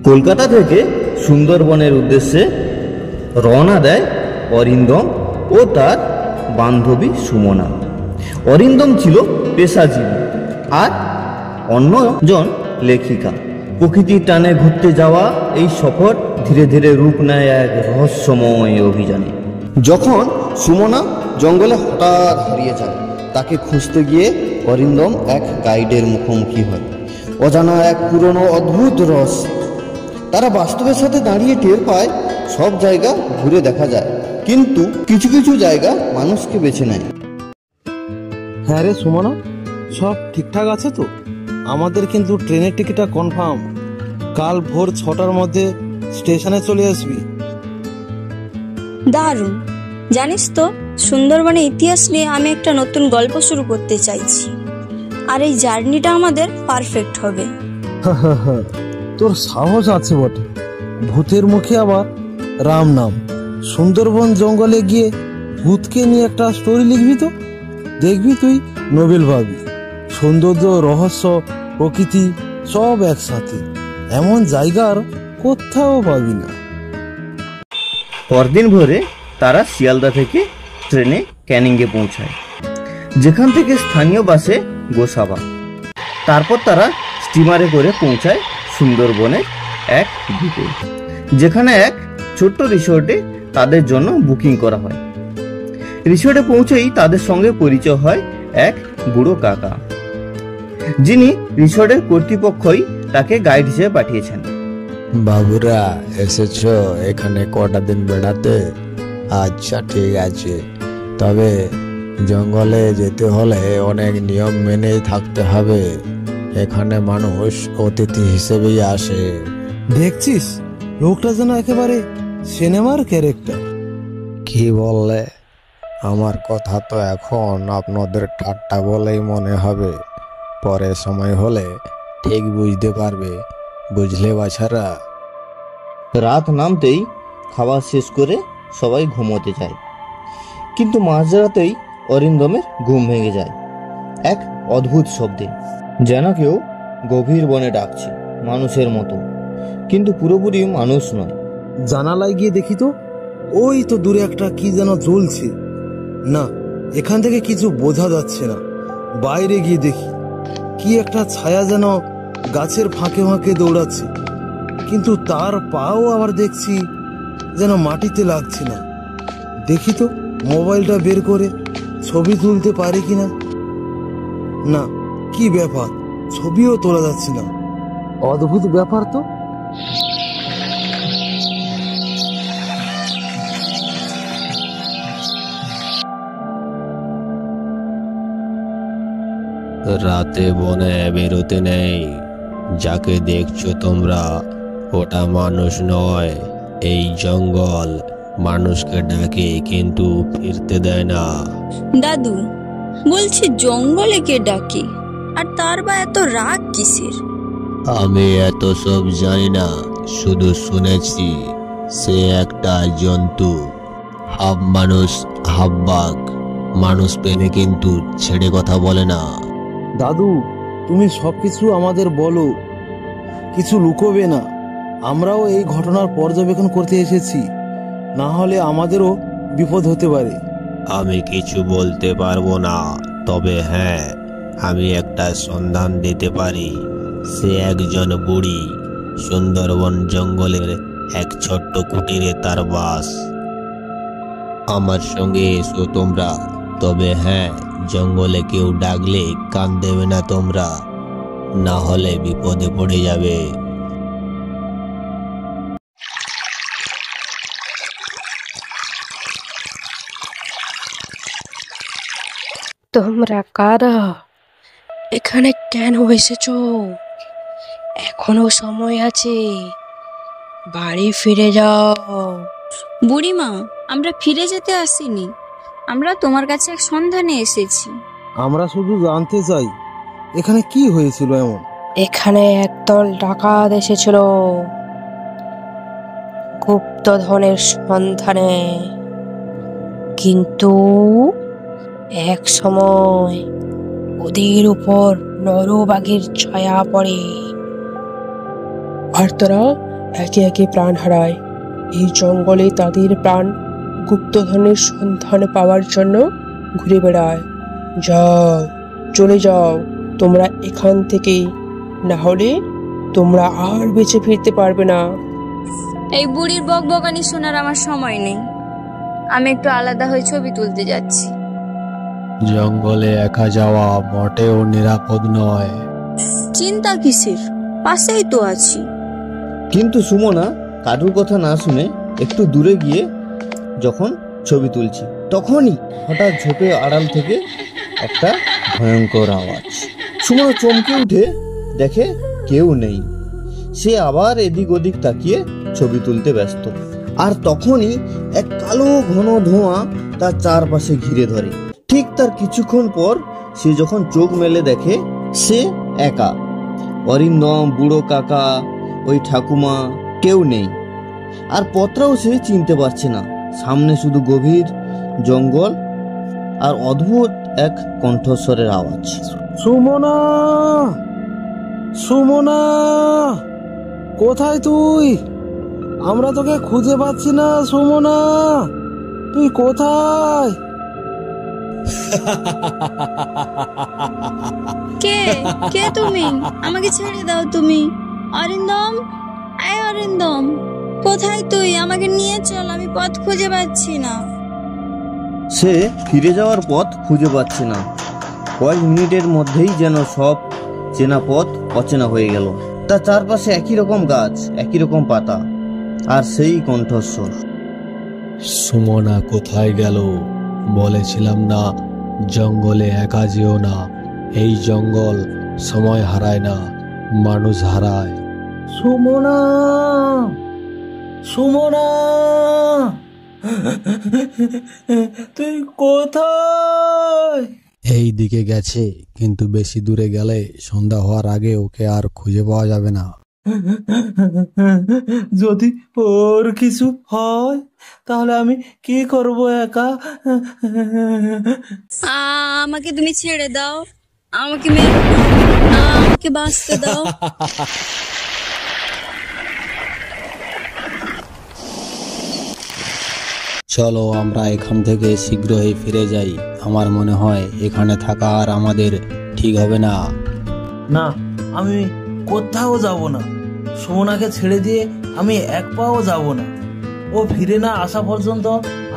কলকাতা থেকে সুন্দরবনের উদ্দেশ্যে রওনা দেয় অরিন্দম ও তার বান্ধবী সুমনা। অরিন্দম ছিল পেশাজীবী আর অন্যজন লেখিকা। প্রকৃতির টানে ঘুরতে যাওয়া এই সফর ধীরে ধীরে রূপ নেয় এক রহস্যময় অভিযানে। যখন সুমনা জঙ্গলে হঠাৎ হারিয়ে যায়, তাকে খুঁজতে গিয়ে অরিন্দম এক গাইডের মুখোমুখি হয়। অজানা এক পুরনো অদ্ভুত রহস্য। তারা বাস্তবের সাথে দাঁড়িয়ে টের পায় সব জায়গা ঘুরে দেখা যায়, কিন্তু কিছু কিছু জায়গা মানুষকে বেছে নেয়। হ্যাঁ রে সুমনা, সব ঠিকঠাক আছে তো? আমাদের কিন্তু ট্রেনের টিকিটটা কনফার্ম। কাল ভোর 6টার মধ্যে স্টেশনে চলে আসবি। দারুণ। জানিস তো, সুন্দরবনের ইতিহাস নিয়ে আমি একটা নতুন গল্প শুরু করতে চাইছি, আর এই জার্নিটা আমাদের পারফেক্ট হবে। তোর সাহস আছে বটে, ভূতের মুখে আবার রাম নাম। সুন্দরবন জঙ্গলে গিয়ে ভূতকে নিয়ে একটা স্টোরি লিখবি তো, দেখবি তুই নোবেল পাবি। সৌন্দর্য, রহস্য, প্রকৃতি সব একসাথে, এমন জায়গার কোথাও পাবি না। পরদিন ভোরে তারা শিয়ালদা থেকে ট্রেনে ক্যানিংয়ে পৌঁছায়, যেখান থেকে স্থানীয় বাসে গোসাবা। তারপর তারা স্টিমারে করে পৌঁছায় সুন্দরবনের এক দ্বীপে, যেখানে এক ছোট্ট রিসোর্টে তাদের জন্য বুকিং করা হয়। রিসোর্টে পৌঁছেই তাদের সঙ্গে পরিচয় হয় এক বুড়ো কাকা, যিনি রিসোর্টের কর্তৃপক্ষই তাকে গাইড হিসেবে পাঠিয়েছেন। বাবুরা এসেছো এখানে কটা দিন বেড়াতে? আচ্ছা ঠিক আছে, তবে জঙ্গলে যেতে হলে অনেক নিয়ম মেনে থাকতে হবে। এখানে মানুষ অতিথি হিসেবেই আসে। দেখছিস, লোকটা যেন একেবারে সিনেমার ক্যারেক্টার। কি বললে? আমার কথা তো এখন আপনাদের ঠাট্টা বলেই মনে হবে, পরে সময় হলে ঠিক বুঝতে পারবে। বুঝলে বাছারা? রাত নামতেই খাওয়া শেষ করে সবাই ঘুমোতে যায়, কিন্তু মাঝরাতেই অরিন্দমের ঘুম ভেঙে যায় এক অদ্ভুত শব্দে, যেন কেউ গভীর বনে ডাকছে, মানুষের মতো, কিন্তু পুরোপুরি মানুষ নয়। জানালায় গিয়ে দেখি তো, ওই তো দূরে একটা কি যেন জ্বলছে। না, এখান থেকে কিছু বোঝা যাচ্ছে না। বাইরে গিয়ে দেখি, কি একটা ছায়া যেন গাছের ফাঁকে ফাঁকে দৌড়াচ্ছে, কিন্তু তার পাও আবার দেখছি যেন মাটিতে লাগছে না। দেখি তো মোবাইলটা বের করে ছবি তুলতে পারি কিনা। না, কি ব্যাপার, ছবিও তোলা যাচ্ছে না। অদ্ভুত ব্যাপার তো। রাতে বনে বেরোতে নেই। যাকে দেখছো তোমরা, ওটা মানুষ নয়। এই জঙ্গল মানুষকে ডাকে কিন্তু ফিরতে দেয় না। দাদু বলছি, জঙ্গলে কে ডাকে, আর তার বা এত রাগ কিসের? আমি এত সব জানি না, শুধু শুনেছি সে একটা জন্তু, হাফ মানুষ হাফ বাঘ। মানুষ পেলে কিন্তু ছেড়ে কথা বলে না। দাদু, তুমি সবকিছু আমাদের বলো, কিছু লুকোবে না। আমরাও এই ঘটনার পর্যবেক্ষণ করতে এসেছি, না হলে আমাদেরও বিপদ হতে পারে। আমি কিছু বলতে পারবো না, তবে হ্যাঁ, আমি একটা সন্ধান দিতে পারি। সে একজন বুড়ি, সুন্দরবন জঙ্গলের এক ছোট্ট কুটিরে তার বাস। আমার সঙ্গে এসো তোমরা, তবে হ্যাঁ, জঙ্গলে কেউ ডাকলে কান দেবে না তোমরা, না হলে বিপদে পড়ে যাবে। তোমরা কারা? এখানে কেন এসেছো? এখনো সময় আছে, বাড়ি ফিরে যাও। বুড়িমা, আমরা ফিরে যেতে আসিনি, আমরা তোমার কাছে এক সন্ধানে এসেছি। আমরা শুধু জানতে চাই এখানে কি হয়েছিল এমন। এখানে একদল ডাকাত এসেছিল গুপ্তধনের সন্ধানে, কিন্তু এক সময় ওদের উপর নরবাঘের ছায়া পড়ে, আর তারা একে একে প্রাণ হারায়। এই জঙ্গলে তাদের প্রাণ গুপ্তধনের সন্ধান পাওয়ার জন্য ঘুরে বেড়ায়। যাও, চলে যাও তোমরা এখান থেকে, না হলে তোমরা আর বেঁচে ফিরতে পারবে না। এই বুড়ির বকবকানি শোনার আমার সময় নেই। আমি একটু আলাদা হয়ে ছবি তুলতে যাচ্ছি। জঙ্গলে একা যাওয়া মোটেও নিরাপদ নয়। চিন্তা কিসের, পাশেই তো আছি। কিন্তু সুমনা কারুর কথা না শুনে একটু দূরে গিয়ে যখন ছবি তুলছি, তখনই হঠাৎ ঝোপে আড়াল থেকে একটা ভয়ঙ্কর আওয়াজ। সুমনা চমকে উঠে দেখে কেউ নেই। সে আবার এদিক ওদিক তাকিয়ে ছবি তুলতে ব্যস্ত। আর তখনই এক কালো ঘন ধোঁয়া তার চারপাশে ঘিরে ধরে। ঠিক তার কিছুক্ষণ পর সে যখন চোখ মেলে দেখে সে একা। অরিন্দম, বুড়ো কাকা, ওই ঠাকুমা কেউ নেই। আর পথটাও সে চিনতে পারছে না। সামনে শুধু গভীর জঙ্গল আর অদ্ভুত এক কণ্ঠস্বরের আওয়াজ। সুমনা, সুমনা, কোথায় তুই? আমরা তোকে খুঁজে পাচ্ছি না। সুমনা, তুই কোথায়? কে কে তুমি? আমাকে ছেড়ে দাও তুমি। অরিন্দম, আয় অরিন্দম, কোথায় তুই? আমাকে নিয়ে চল, আমি পথ খুঁজে পাচ্ছি না। সে ফিরে যাওয়ার পথ খুঁজে পাচ্ছে না। কয়েক মিনিটের মধ্যেই যেন সব চেনা পথ অচেনা হয়ে গেল। তার চারপাশে একই রকম গাছ, একই রকম পাতা, আর সেই কণ্ঠস্বর। সুমনা কোথায় গেল? বলেছিলাম না জঙ্গলে একা যেও না। এই জঙ্গল সময় হারায় না, মানুষ হারায়। সুমনা, সুমনা, তুই কোথায়? এই দিকে গেছে, কিন্তু বেশি দূরে গেলে সন্ধ্যা হওয়ার আগে ওকে আর খুঁজে পাওয়া যাবে না। যদি ওর কিছু হয় তাহলে আমি কি করব একা? আমাকে তুমি ছেড়ে দাও, আমাকে মেরো না, আমাকে বাঁচতে দাও। চলো আমরা এখান থেকে শীঘ্রই ফিরে যাই। আমার মনে হয় এখানে থাকা আর আমাদের ঠিক হবে না। না, আমি কোথাও যাব না। সুমনাকে ছেড়ে দিয়ে আমি এক পাও যাব না। ও ফিরে না আসা পর্যন্ত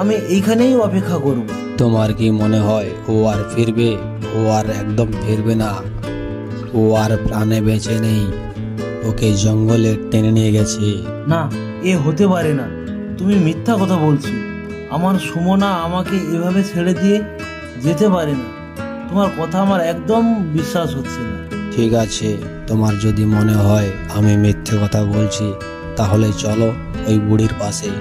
আমি এইখানেই অপেক্ষা করব। তোমার কি মনে হয় ও আর ফিরবে? ও আর একদম ফিরবে না। ও আর প্রাণে বেঁচে নেই। ওকে জঙ্গলে টেনে নিয়ে গেছে। না, এ হতে পারে না। তুমি মিথ্যা কথা বলছো। আমার সুমনা আমাকে এভাবে ছেড়ে দিয়ে যেতে পারে না। তোমার কথা আমার একদম বিশ্বাস হচ্ছে না। ঠিক আছে, তোমার যদি মনে হয় আমি মিথ্যে কথা বলছি, তাহলে চলো ওই বুড়ির পাশে।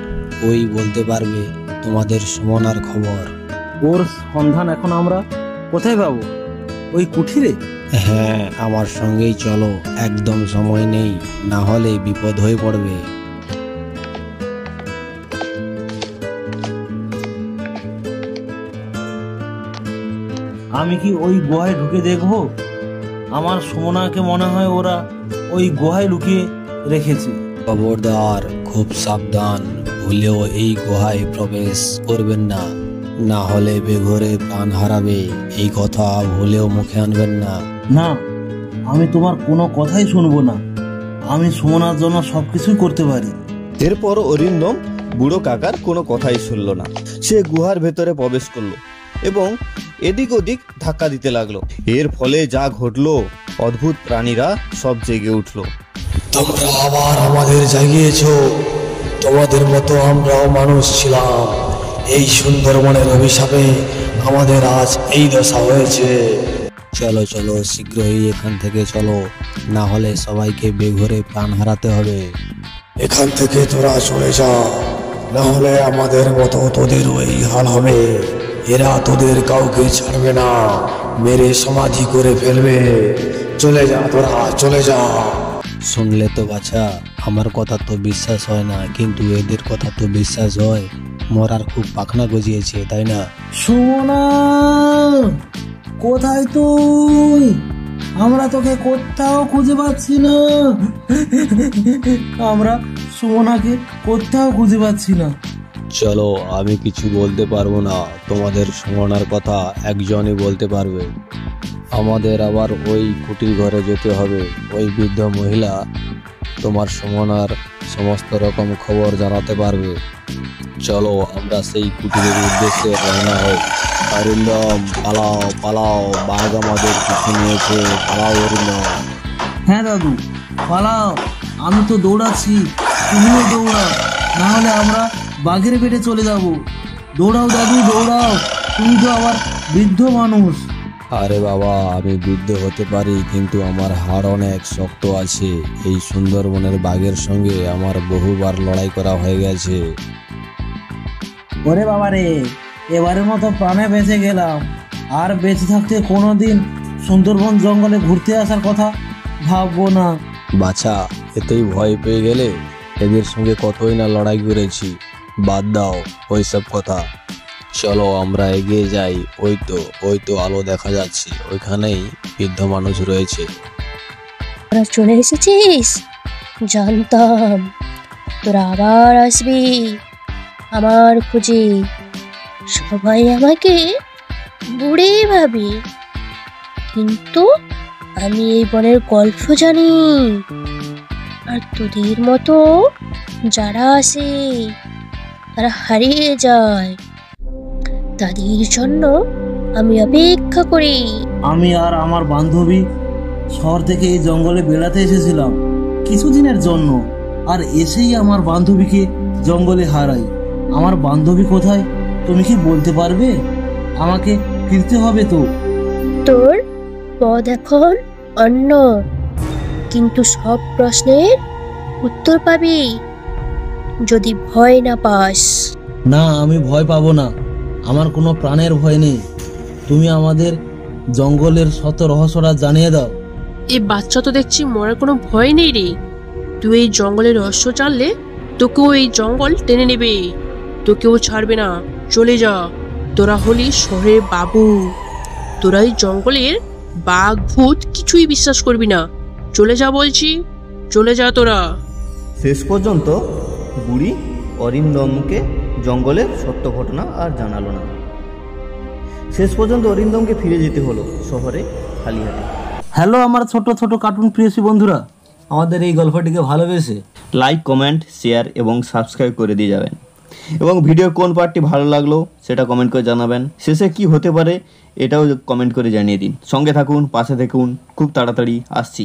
ওই বলতে পারবে তোমাদের সুমনার খবর। ওর সন্ধান এখন আমরা কোথায় পাবো? ওই কুঠিরে? হ্যাঁ, আমার সঙ্গেই চলো। একদম সময় নেই, না হলে বিপদ হয়ে পড়বে। আমি কি ওই গুহায় ঢুকে দেখবো? আমার সুমনাকে মনে হয় ওরা ওই গুহায় লুকিয়ে রেখেছে। খবরদার, খুব সাবধান। ভুলেও এই গুহায় প্রবেশ করবেন না, না হলে বেঘরে প্রাণ হারাবে। এই কথা ভুলেও মুখে আনবেন না। না, আমি তোমার কোনো কথাই শুনবো না। আমি সুমনার জন্য সবকিছুই করতে পারি। এরপর অরিন্দম বুড়ো কাকার কোনো কথাই শুনল না। সে গুহার ভেতরে প্রবেশ করলো এবং এদিক ওদিক ধাক্কা দিতে লাগলো। এর ফলে যা ঘটলো, অদ্ভুত প্রাণীরা সব জেগে উঠলো। তোমরা আবার আমাদের জাগিয়েছ। তোমাদের মতো আমরাও মানুষ ছিলাম। এই সুন্দরবনের অভিশাপে আমাদের আজ এই দশা হয়েছে। চলো চলো, শীঘ্রই এখান থেকে চলো, না হলে সবাইকে বেঘরে প্রাণ হারাতে হবে। এখান থেকে তোরা চলে যা, না হলে আমাদের মতো তোদেরও এই হাল হবে। এরা তোদের কাউকে ছাড়বে না, মেরে সমাধি করে ফেলবে। চলে যা তোরা, চলে যা। শুনলে তো বাছা, আমার কথা তো বিশ্বাস হয় না, কিন্তু এদের কথা তো বিশ্বাস হয়। মরার খুব পাখনা গজিয়েছে, তাই না? সুমনা, কোথায় তুই? আমরা তোকে কোথাও খুঁজে পাচ্ছি না। আমরা সুমনাকে কোথাও খুঁজে পাচ্ছি না। চলো, আমি কিছু বলতে পারবো না, তোমাদের সুমনার কথা একজনই বলতে পারবে। আমাদের আবার ওই কুটির ঘরে যেতে হবে। ওই বৃদ্ধ মহিলা তোমার সুমনার সমস্ত রকম খবর জানাতে পারবে। চলো, আমরা সেই কুটিরের উদ্দেশ্যে রওনা হই। অরিন্দম, পালাও পালাও, বাঘ আমাদের পিছু নিয়েছে, পালাও অরিন্দম। হ্যাঁ দাদু, পালাও। আমি তো দৌড়াচ্ছি, তুমিও দৌড়াও, না হলে আমরা বাঘের পেটে চলে যাব। দৌড়াও দাদু, দৌড়াও। তুমি তো আবার বৃদ্ধ মানুষ। আরে বাবা, আমি বৃদ্ধ হতে পারি, কিন্তু আমার হাড় অনেক শক্ত আছে। এই সুন্দরবনের বাঘের সঙ্গে আমার বহুবার লড়াই করা হয়ে গেছে। ওরে বাবা রে, এবারের মতো প্রাণে বেঁচে গেলাম। আর বেঁচে থাকতে কোনোদিন সুন্দরবন জঙ্গলে ঘুরতে আসার কথা ভাববো না। বাছা, এতেই ভয় পেয়ে গেলে? এদের সঙ্গে কতই না লড়াই করেছি। বাদ দাও ওইসব কথা। চলো আমরা এগিয়ে যাই। ওই তো আলো দেখা যাচ্ছে, ওইখানেই বৃদ্ধ মানুষ রয়েছে। তোরা চলে এসেছিস? জানতাম তোরা আবার আসবি আমার খোঁজে। সবাই আমাকে বুড়ি ভাবে, কিন্তু আমি এই বনের গল্প জানি। আর তোদের মতো যারা আসে তারা হারিয়ে যায়, তাদের জন্য আমি অপেক্ষা করি। আমি আর আমার বান্ধবী শহর থেকে এই জঙ্গলে বেড়াতে এসেছিলাম কিছুদিনের জন্য। আর এসেই আমার বান্ধবীকে জঙ্গলে হারাই। আমার বান্ধবী কোথায় তুমি কি বলতে পারবে? আমাকে ফিরতে হবে তো। তোর পথ এখন অন্য, কিন্তু সব প্রশ্নের উত্তর পাবি যদি ভয় না পাস। না, আমি ভয় পাবো না। আমার কোনো প্রাণের ভয় নেই। তুমি আমাদের জঙ্গলের শত রহস্যটা জানিয়ে দাও। এই বাচ্চা তো দেখছি মরার কোনো ভয় নেই রে। তুই এই জঙ্গলের রহস্য জানলে তোকেও এই জঙ্গল টেনে নেবে, তোকেও ছাড়বে না। চলে যা, তোরা হলি শহরের বাবু। তোরা এই জঙ্গলের বাঘ ভূত কিছুই বিশ্বাস করবি না। চলে যা বলছি, চলে যা তোরা। শেষ পর্যন্ত বুড়ি অরিন্দমকে জঙ্গলের সত্য ঘটনা আর জানালো না। শেষ পর্যন্ত অরিন্দমকে ফিরে যেতে হলো শহরে খালি হাতে। হ্যালো আমার ছোট ছোট কার্টুন প্রিয়সী বন্ধুরা, আমাদের এই গল্পটিকে ভালোবেসে লাইক, কমেন্ট, শেয়ার এবং সাবস্ক্রাইব করে দিয়ে যাবেন। এবং ভিডিওর কোন পার্টটি ভালো লাগলো সেটা কমেন্ট করে জানাবেন। শেষে কি হতে পারে এটাও কমেন্ট করে জানিয়ে দিন। সঙ্গে থাকুন, পাশে থাকুন, খুব তাড়াতাড়ি আসছি।